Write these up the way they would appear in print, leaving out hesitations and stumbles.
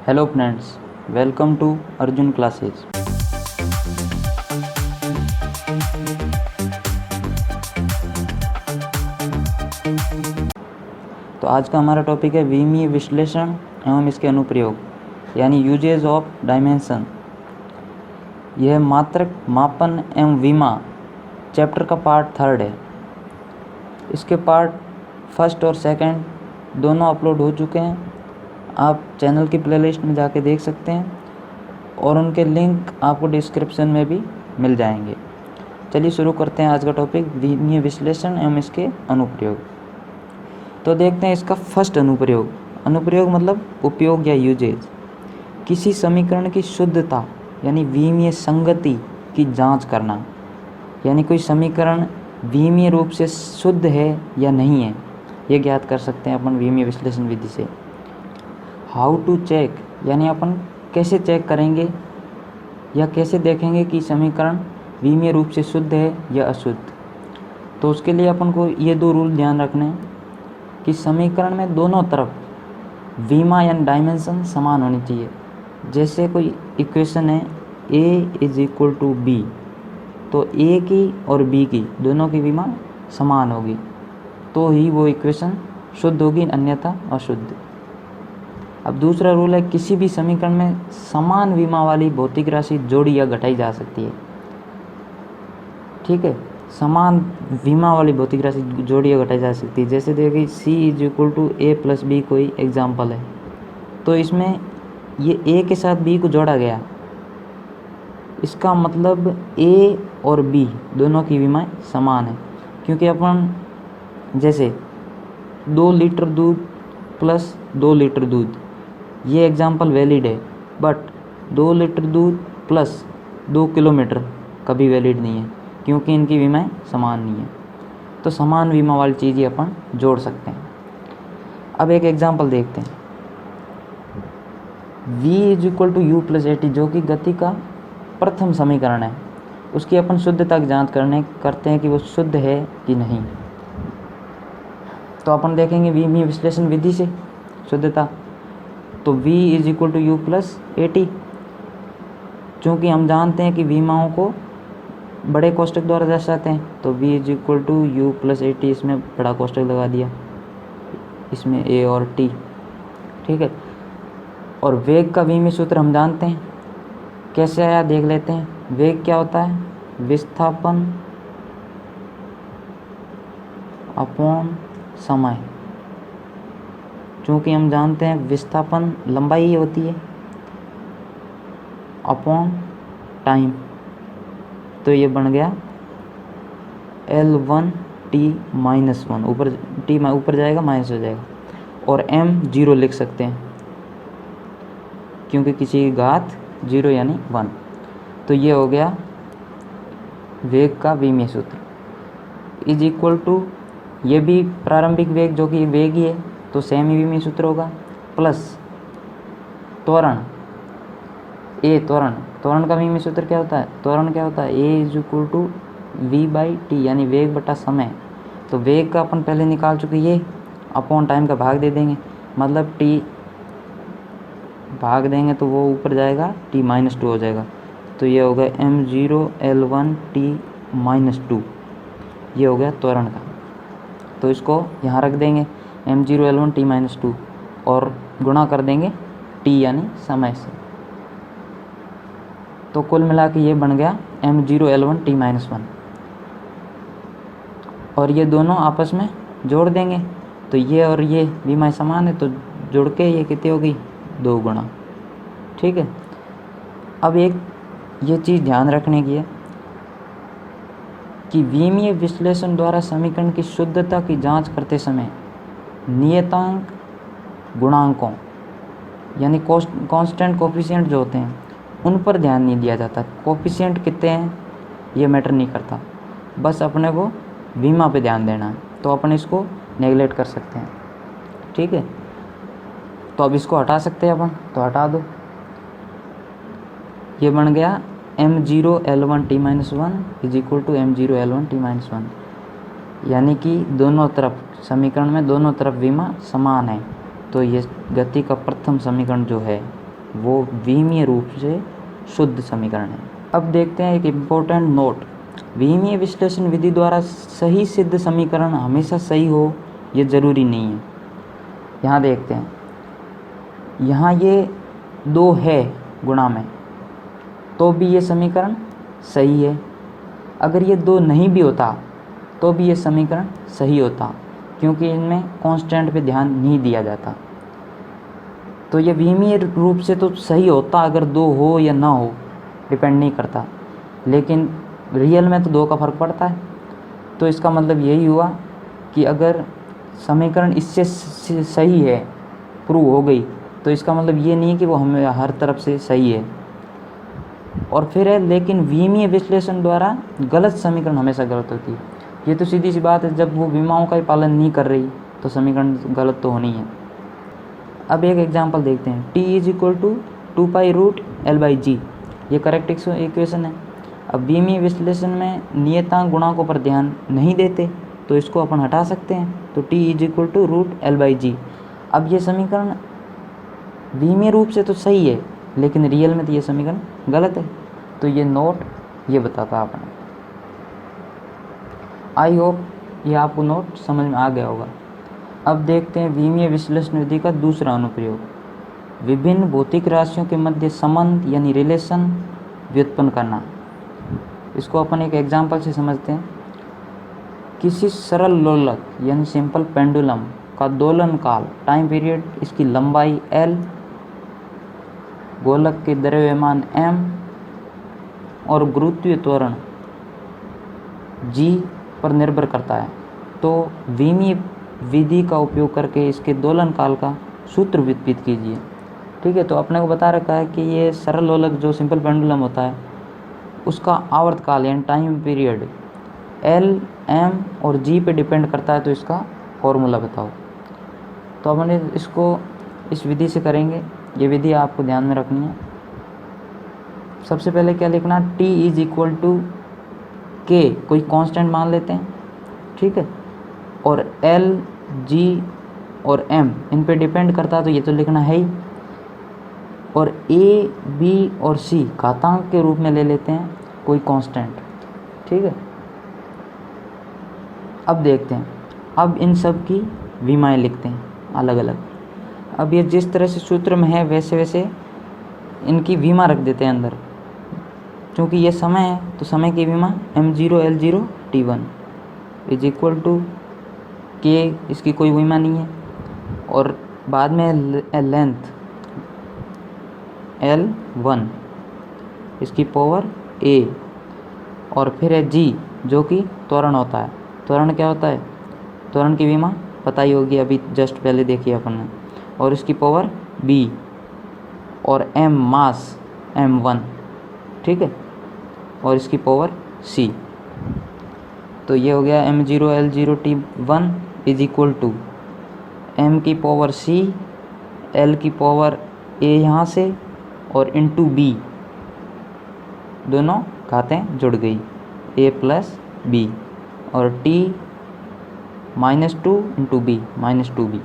Hello friends, welcome to Arjun classes. तो आज का हमारा टॉपिक है विमीय विश्लेषण एवं इसके अनुप्रयोग यानी यूजेज ऑफ डायमेंशन। यह मात्रक मापन एवं विमा चैप्टर का पार्ट 3 है। इसके पार्ट 1 और 2 दोनों अपलोड हो चुके हैं। आप चैनल की प्लेलिस्ट में जाके देख सकते हैं और उनके लिंक आपको डिस्क्रिप्शन में भी मिल जाएंगे। चलिए शुरू करते हैं आज का टॉपिक विमीय विश्लेषण एवं इसके अनुप्रयोग। तो देखते हैं इसका फर्स्ट अनुप्रयोग। अनुप्रयोग मतलब उपयोग या यूजेज। किसी समीकरण की शुद्धता यानी विमीय संगति की जांच करना, यानी कोई समीकरण विमीय रूप से शुद्ध है या नहीं है, ये ज्ञात कर सकते हैं अपन विमीय विश्लेषण विधि से। हाउ टू चेक यानी अपन कैसे चेक करेंगे या कैसे देखेंगे कि समीकरण विमीय रूप से शुद्ध है या अशुद्ध। तो उसके लिए अपन को ये 2 रूल ध्यान रखने हैं कि समीकरण में दोनों तरफ विमा यानी डायमेंशन समान होनी चाहिए। जैसे कोई इक्वेशन है a = b, तो a की और b की दोनों की विमा समान होगी तो ही वो इक्वेशन शुद्ध होगी, अन्यथा अशुद्ध। अब दूसरा रूल है किसी भी समीकरण में समान विमा वाली भौतिक राशि जोड़ी या घटाई जा सकती है। ठीक है, समान विमा वाली भौतिक राशि जोड़ी या घटाई जा सकती है। जैसे देखिए c = a + b कोई एग्जाम्पल है, तो इसमें ये a के साथ b को जोड़ा गया, इसका मतलब a और b दोनों की विमाएं समान है। क्योंकि अपन जैसे 2 लीटर दूध प्लस 2 लीटर दूध, ये एग्जाम्पल वैलिड है, बट 2 लीटर दूध प्लस 2 किलोमीटर कभी वैलिड नहीं है, क्योंकि इनकी विमाएं समान नहीं है। तो समान विमा वाली चीज़ ही अपन जोड़ सकते हैं। अब एक एग्जाम्पल देखते हैं। v = u + at, जो कि गति का प्रथम समीकरण है, उसकी अपन शुद्धता की जांच करते हैं कि वो शुद्ध है कि नहीं। तो अपन देखेंगे विमीय विश्लेषण विधि से शुद्धता। तो v = u + at, चूँकि हम जानते हैं कि विमाओं को बड़े कोष्ठक द्वारा दर्शाते हैं, तो v = u + at, इसमें बड़ा कोष्ठक लगा दिया, इसमें a और t। ठीक है, और वेग का विमीय सूत्र हम जानते हैं, कैसे आया देख लेते हैं। वेग क्या होता है? विस्थापन अपॉन समय। चूँकि हम जानते हैं विस्थापन लंबाई ही होती है अपॉन टाइम, तो ये बन गया L1t-1, ऊपर t ऊपर जाएगा माइनस हो जाएगा, और m 0 लिख सकते हैं क्योंकि किसी की घात 0 यानी 1। तो ये हो गया वेग का विमीय सूत्र। = ये भी प्रारंभिक वेग जो कि वेग ही है, तो सेम ही विमीय सूत्र होगा, प्लस त्वरण त्वरण का विमीय सूत्र क्या होता है? त्वरण क्या होता है? a = v/t, यानी वेग बटा समय। तो वेग का अपन पहले निकाल चुके, ये अपॉन टाइम का भाग दे देंगे, मतलब t भाग देंगे तो वो ऊपर जाएगा, t-2 हो जाएगा। तो ये हो गया m0L1t-2, ये हो गया त्वरण का। तो इसको यहाँ रख देंगे m0L1t-2 और गुणा कर देंगे t यानी समय से। तो कुल मिला के ये बन गया m0L1t-1, और ये दोनों आपस में जोड़ देंगे, तो ये और ये विमाएं समान है, तो जोड़ के ये कितनी होगी? 2 गुणा। ठीक है, अब एक ये चीज़ ध्यान रखने की है कि विमीय विश्लेषण द्वारा समीकरण की शुद्धता की जांच करते समय नियतांक गुणांकों यानी कांस्टेंट कोफिशिएंट जो होते हैं उन पर ध्यान नहीं दिया जाता। कोफिशिएंट कितने हैं ये मैटर नहीं करता, बस अपने को विमा पे ध्यान देना है, तो अपन इसको नेगलेक्ट कर सकते हैं। ठीक है, तो अब इसको हटा सकते हैं अपन, तो हटा दो। ये बन गया m0L1t-1 = m0L1t-1, यानी कि दोनों तरफ समीकरण में दोनों तरफ विमा समान है, तो ये गति का प्रथम समीकरण जो है वो विमीय रूप से शुद्ध समीकरण है। अब देखते हैं एक इम्पोर्टेंट नोट, विमीय विश्लेषण विधि द्वारा सही सिद्ध समीकरण हमेशा सही हो ये ज़रूरी नहीं है। यहाँ देखते हैं, यहाँ ये 2 है गुणा में, तो भी ये समीकरण सही है। अगर ये 2 नहीं भी होता तो भी ये समीकरण सही होता, क्योंकि इनमें कांस्टेंट पे ध्यान नहीं दिया जाता। तो ये विमीय रूप से तो सही होता, अगर 2 हो या ना हो डिपेंड नहीं करता, लेकिन रियल में तो 2 का फ़र्क पड़ता है। तो इसका मतलब यही हुआ कि अगर समीकरण इससे सही है, प्रूव हो गई, तो इसका मतलब ये नहीं कि वो हमें हर तरफ से सही है। और फिर है, लेकिन विमीय विश्लेषण द्वारा गलत समीकरण हमेशा गलत होती है। ये तो सीधी सी बात है, जब वो विमाओं का ही पालन नहीं कर रही तो समीकरण गलत तो होनी है। अब एक एग्जांपल देखते हैं, t = 2π√L/g, ये करेक्ट इक्वेशन है। अब विमीय विश्लेषण में नियतांक गुणांकों पर ध्यान नहीं देते, तो इसको अपन हटा सकते हैं। तो t = √L/g। अब ये समीकरण विमीय रूप से तो सही है, लेकिन रियल में तो ये समीकरण गलत है। तो ये नोट ये बताता है आपने। आई होप ये आपको नोट समझ में आ गया होगा। अब देखते हैं विमीय विश्लेषण विधि का दूसरा अनुप्रयोग, विभिन्न भौतिक राशियों के मध्य संबंध यानी रिलेशन व्युत्पन्न करना। इसको अपन एक एग्जांपल से समझते हैं। किसी सरल लोलक यानी सिंपल पेंडुलम का दोलन काल टाइम पीरियड, इसकी लंबाई L, गोलक के द्रव्यमान M और गुरुत्वीय त्वरण G पर निर्भर करता है। तो विमीय विधि का उपयोग करके इसके दोलन काल का सूत्र व्युत्पन्न कीजिए। ठीक है, तो अपने को बता रखा है कि ये सरल लोलक जो सिंपल पेंडुलम होता है उसका आवर्तकाल यानी टाइम पीरियड L, M और G पे डिपेंड करता है। तो इसका फॉर्मूला बताओ। तो अपने इसको इस विधि से करेंगे। ये विधि आपको ध्यान में रखनी है। सबसे पहले क्या लिखना, t = k, कोई कांस्टेंट मान लेते हैं। ठीक है, और L, G और M इन पे डिपेंड करता है, तो ये तो लिखना है ही। और A, B और C घातांक के रूप में ले लेते हैं कोई कांस्टेंट। ठीक है, अब देखते हैं, अब इन सब की विमाएँ लिखते हैं अलग अलग। अब ये जिस तरह से सूत्र में है वैसे वैसे इनकी विमा रख देते हैं अंदर। क्योंकि ये समय है तो समय की विमा m0 L0 t1 = k, इसकी कोई विमा नहीं है। और बाद में लेंथ L1, इसकी पावर a, और फिर है g जो कि त्वरण होता है। त्वरण क्या होता है, त्वरण की विमा पता ही होगी, अभी जस्ट पहले देखी अपन ने। और इसकी पावर b और m मास m1। ठीक है, और इसकी पावर c। तो ये हो गया m0 L0 t1 = m की पावर c, l की पावर a यहाँ से और इंटू b, दोनों घातें जुड़ गई a + b, और t -2 × b -2b।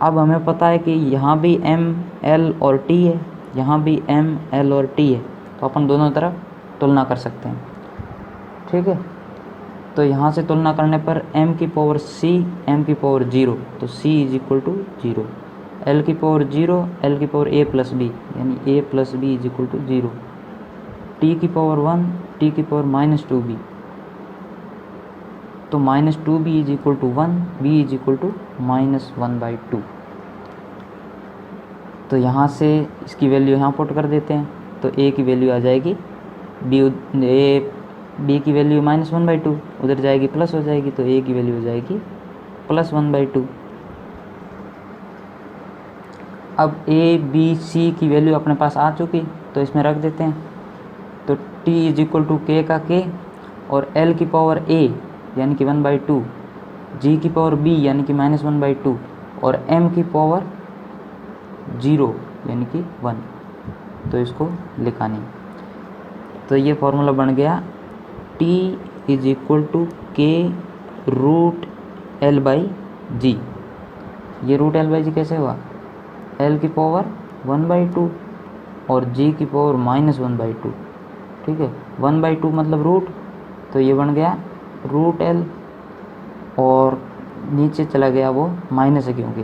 अब हमें पता है कि यहाँ भी m, l और t है, यहाँ भी m, l और t है, तो अपन दोनों तरफ तुलना कर सकते हैं। ठीक है, तो यहाँ से तुलना करने पर m की पावर c, m की पावर 0, तो c = 0, l की पावर 0, l की पावर a + b यानी a + b = 0, t की पावर 1, t की पावर -2b, तो -2b = 1, b = -1/2। तो यहाँ से इसकी वैल्यू यहाँ पुट कर देते हैं, तो a की वैल्यू आ जाएगी b की वैल्यू -1/2, उधर जाएगी प्लस हो जाएगी, तो a की वैल्यू हो जाएगी +1/2। अब a, b, c की वैल्यू अपने पास आ चुकी, तो इसमें रख देते हैं। तो t = k का k, और l की पावर a यानी कि 1/2, g की पावर b यानी कि -1/2, और m की पावर 0 यानी कि 1, तो इसको लिखा नहीं। तो ये फॉर्मूला बन गया t = k√L/g। ये √L/g कैसे हुआ, L की पावर 1/2 और G की पावर -1/2। ठीक है, 1/2 मतलब रूट, तो ये बन गया √L, और नीचे चला गया वो माइनस है क्योंकि,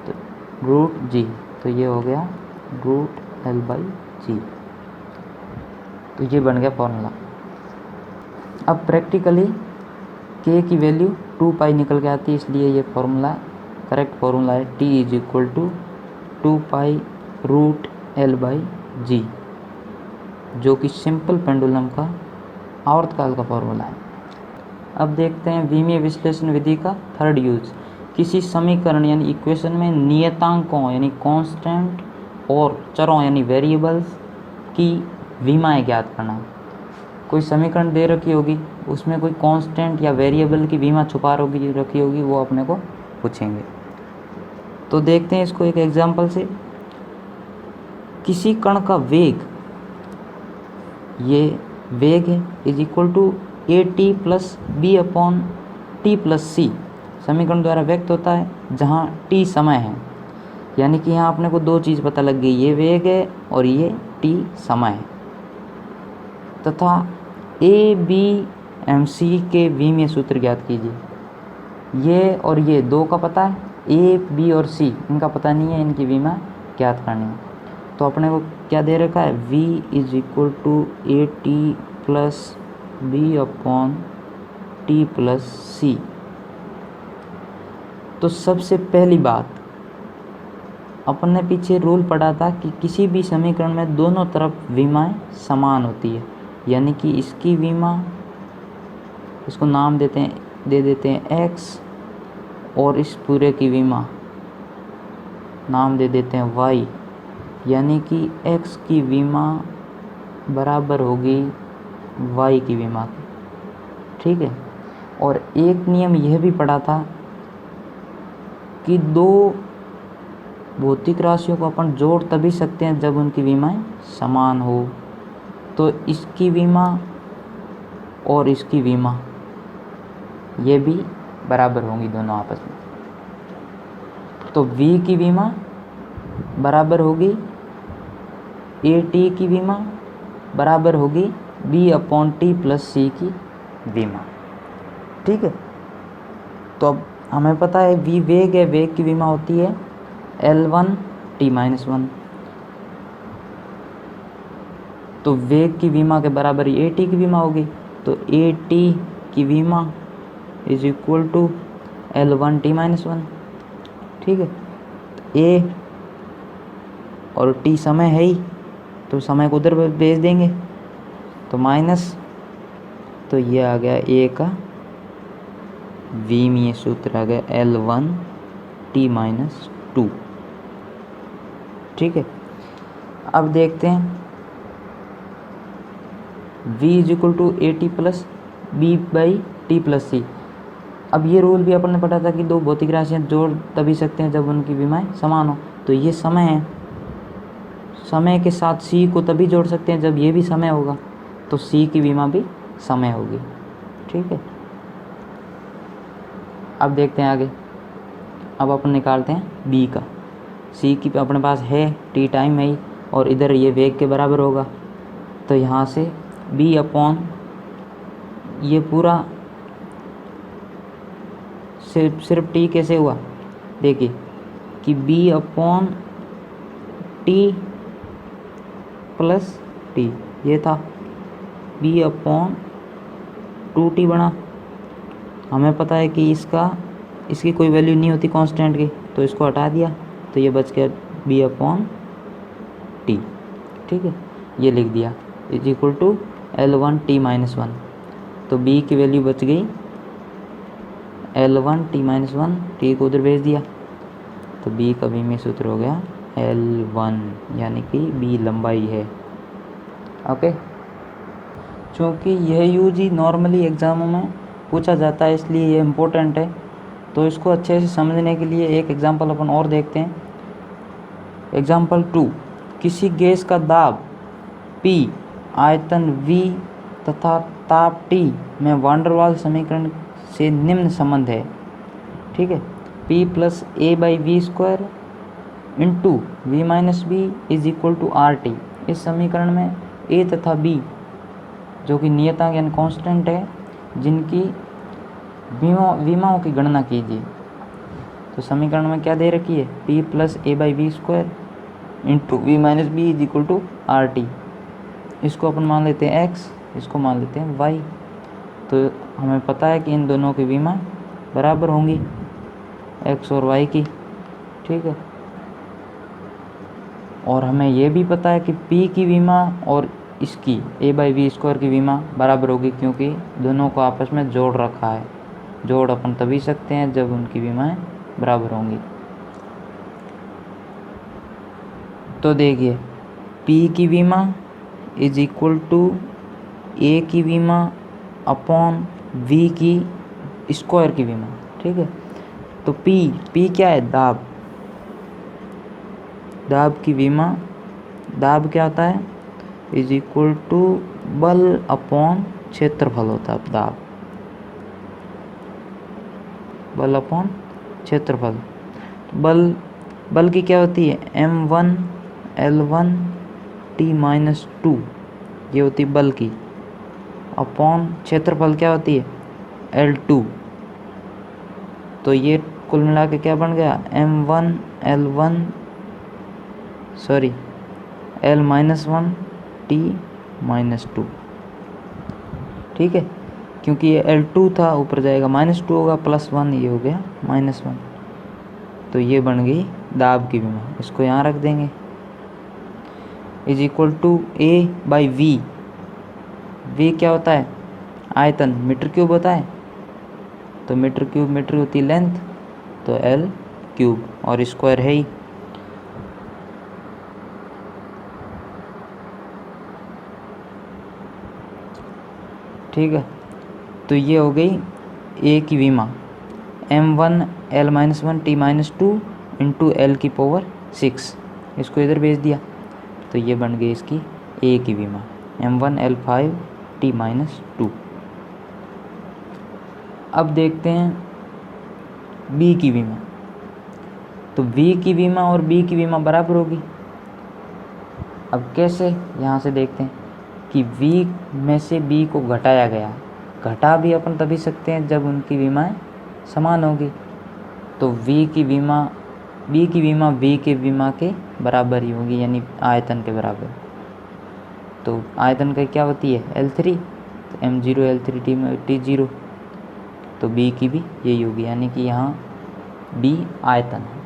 तो √G, तो ये हो गया √L/G। तो ये बन गया फॉर्मूला। अब प्रैक्टिकली K की वैल्यू 2π निकल के आती है, इसलिए ये फॉर्मूला करेक्ट फॉर्मूला है T = 2π √L/G, जो कि सिंपल पेंडुलम का आवर्तकाल का फॉर्मूला है। अब देखते हैं विमीय विश्लेषण विधि का थर्ड यूज। किसी समीकरण यानी इक्वेशन में नियतांकों यानी कांस्टेंट और चरों यानी वेरिएबल्स की विमाएँ ज्ञात करना। कोई समीकरण दे रखी होगी, उसमें कोई कांस्टेंट या वेरिएबल की विमा छुपा रखी होगी, वो अपने को पूछेंगे। तो देखते हैं इसको एक एग्जांपल से। किसी कण का वेग, ये वेग है, = at + b/t + c समीकरण द्वारा व्यक्त होता है, जहाँ t समय है। यानी कि यहाँ अपने को दो चीज़ पता लग गई, ये वेग है और ये t समय है। तथा a, b, c के विमीय सूत्र ज्ञात कीजिए। ये और ये दो का पता है, a, b और c इनका पता नहीं है, इनकी विमा ज्ञात करनी है। तो अपने को क्या दे रखा है, v = at + b/t + c। तो सबसे पहली बात, अपन ने पीछे रूल पढ़ा था कि किसी भी समीकरण में दोनों तरफ विमाएं समान होती है। यानी कि इसकी विमा, इसको नाम दे देते हैं x, और इस पूरे की विमा नाम दे देते हैं y। यानी कि x की विमा बराबर होगी y की विमा की। ठीक है, और एक नियम यह भी पढ़ा था कि दो भौतिक राशियों को अपन जोड़ तभी सकते हैं जब उनकी विमाएं समान हो। तो इसकी विमा और इसकी विमा ये भी बराबर होंगी दोनों आपस में। तो v की विमा बराबर होगी at की विमा बराबर होगी b/t + c की विमा। ठीक है, तो अब हमें पता है v वेग है, वेग की विमा होती है L1t-1। तो वेग की विमा के बराबर ही at की विमा होगी, तो at की विमा = L1t-1। ठीक है, a और t समय है ही, तो समय को उधर भेज देंगे, तो माइनस, तो ये आ गया a का विमीय सूत्र आ गया L1t-2। ठीक है, अब देखते हैं v = at + b/t + c। अब ये रूल भी अपन ने पढ़ा था कि दो भौतिक राशियाँ जोड़ तभी सकते हैं जब उनकी विमाएं समान हो। तो ये समय है, समय के साथ c को तभी जोड़ सकते हैं जब ये भी समय होगा, तो c की विमा भी समय होगी। ठीक है, अब देखते हैं आगे। अब अपन निकालते हैं b का। c की अपने पास है, t टाइम है ही, और इधर ये वेग के बराबर होगा, तो यहाँ से b/ ये पूरा सिर्फ t कैसे हुआ, देखिए कि b/t + t, ये था b/2t बना। हमें पता है कि इसकी कोई वैल्यू नहीं होती कांस्टेंट की, तो इसको हटा दिया, तो ये बच गया b/t। ठीक है, ये लिख दिया = L1t-1। तो b की वैल्यू बच गई L1t-1, t को उधर भेज दिया, तो b का विमीय सूत्र हो गया L1, यानी कि b लंबाई है। ओके, चूँकि यह यूज ही नॉर्मली एग्ज़ामों में पूछा जाता है, इसलिए ये इम्पोर्टेंट है। तो इसको अच्छे से समझने के लिए एक एग्जांपल अपन और देखते हैं। एग्जांपल 2, किसी गैस का दाब P, आयतन V तथा ताप T में वान डेर वाल्स समीकरण से निम्न संबंध है। ठीक है, P + a/v² into V minus B is equal to R T. इस समीकरण में ए तथा बी जो कि नियतांक यानी कांस्टेंट है, जिनकी विमाओं की गणना कीजिए। तो समीकरण में क्या दे रखी है, p plus A by V square into V minus B is equal to R T. इसको अपन मान लेते हैं x, इसको मान लेते हैं y। तो हमें पता है कि इन दोनों की विमा बराबर होंगी x और y की, ठीक है। और हमें ये भी पता है कि p की विमा और इसकी a बाई वी स्क्वायर की विमा बराबर होगी, क्योंकि दोनों को आपस में जोड़ रखा है। जोड़ अपन तभी सकते हैं जब उनकी विमाएं बराबर होंगी। तो देखिए p की विमा इज इक्वल टू a की विमा अपॉन v की स्क्वायर की विमा, ठीक है। तो p क्या है, दाब। दाब की विमा, दाब क्या होता है, इज इक्वल टू बल अपॉन क्षेत्रफल होता है दाब, बल अपॉन क्षेत्रफल। बल की क्या होती है, m1 L1 T-2, ये होती है बल की, अपॉन क्षेत्रफल क्या होती है, L2। तो ये कुल मिला के क्या बन गया, m1 L1 sorry L-1 T-2, ठीक है। क्योंकि ये L2 था, ऊपर जाएगा -2 होगा, +1 ये हो गया -1। तो ये बन गई दाब की विमा, इसको यहाँ रख देंगे। Is equal to A by V. V क्या होता है, आयतन, मीटर क्यूब होता है। तो मीटर होती है लेंथ, तो L क्यूब, और स्क्वायर है ही। ठीक है, तो ये हो गई A की विमा, m1 L-1 T-2 into L की पावर 6। इसको इधर भेज दिया, तो ये बन गई इसकी A की विमा, m1 L5 T-2। अब देखते हैं B की विमा। तो V की विमा और B की विमा बराबर होगी। अब कैसे, यहाँ से देखते हैं कि V में से B को घटाया गया। घटा भी अपन तभी सकते हैं जब उनकी विमाएं समान होगी। तो B की विमा V के विमा के बराबर ही होगी, यानी आयतन के बराबर। तो आयतन का क्या होती है, L3, तो m0 L3 T0। तो B की भी यही होगी, यानी कि यहाँ B आयतन है।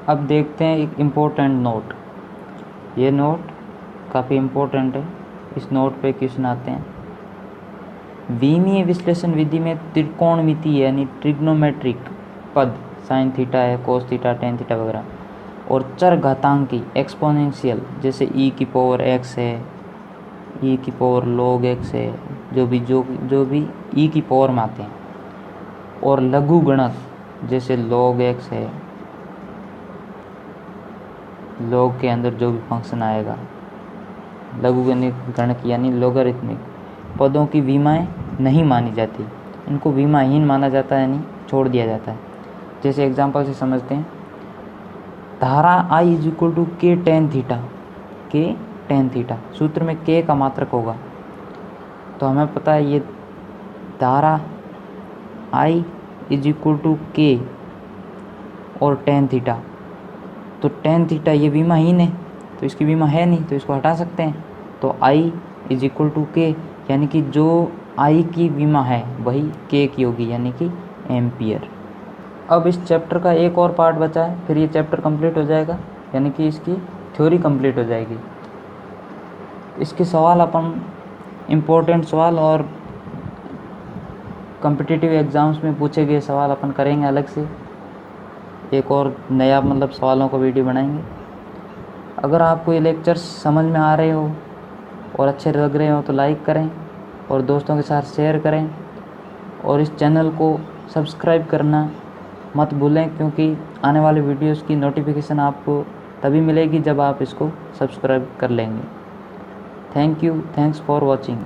अब देखते हैं एक इम्पोर्टेंट नोट। ये नोट काफ़ी इम्पोर्टेंट है, इस नोट पे क्वेश्चन आते हैं। विमीय विश्लेषण विधि में त्रिकोणमितीय यानी ट्रिग्नोमेट्रिक पद, साइन थीटा है, कोस थीटा, टेन थीटा वगैरह, और चर घातांकी एक्सपोनेंशियल जैसे e की पावर x है, e की पावर log x है, जो भी e की पावर में आते हैं, और लघु गणक जैसे log x है, log के अंदर जो भी फंक्शन आएगा, लघु गणक यानी लोगरिथमिक पदों की विमाएं नहीं मानी जाती, इनको विमाहीन माना जाता है, यानी छोड़ दिया जाता है। जैसे एग्जांपल से समझते हैं, धारा I इज इक्वल टू के टेन थीटा, सूत्र में k का मात्रक होगा। तो हमें पता है ये धारा I इज इक्वल टू के और टेन थीटा, तो टेन थीटा ये विमाहीन है, तो इसकी विमा है नहीं, तो इसको हटा सकते हैं। तो I इज इक्वल टू के, यानी कि जो I की विमा है वही k की होगी, यानी कि एम्पियर। अब इस चैप्टर का एक और पार्ट बचा है, फिर ये चैप्टर कंप्लीट हो जाएगा, यानी कि इसकी थ्योरी कंप्लीट हो जाएगी। इसके सवाल अपन इम्पोर्टेंट सवाल और कॉम्पिटिटिव एग्ज़ाम्स में पूछे गए सवाल अपन करेंगे अलग से, एक और नया सवालों का वीडियो बनाएंगे। अगर आपको ये लेक्चर्स समझ में आ रहे हो और अच्छे लग रहे हो तो लाइक करें और दोस्तों के साथ शेयर करें, और इस चैनल को सब्सक्राइब करना मत भूलें, क्योंकि आने वाले वीडियोस की नोटिफिकेशन आपको तभी मिलेगी जब आप इसको सब्सक्राइब कर लेंगे। Thank you, thanks for watching.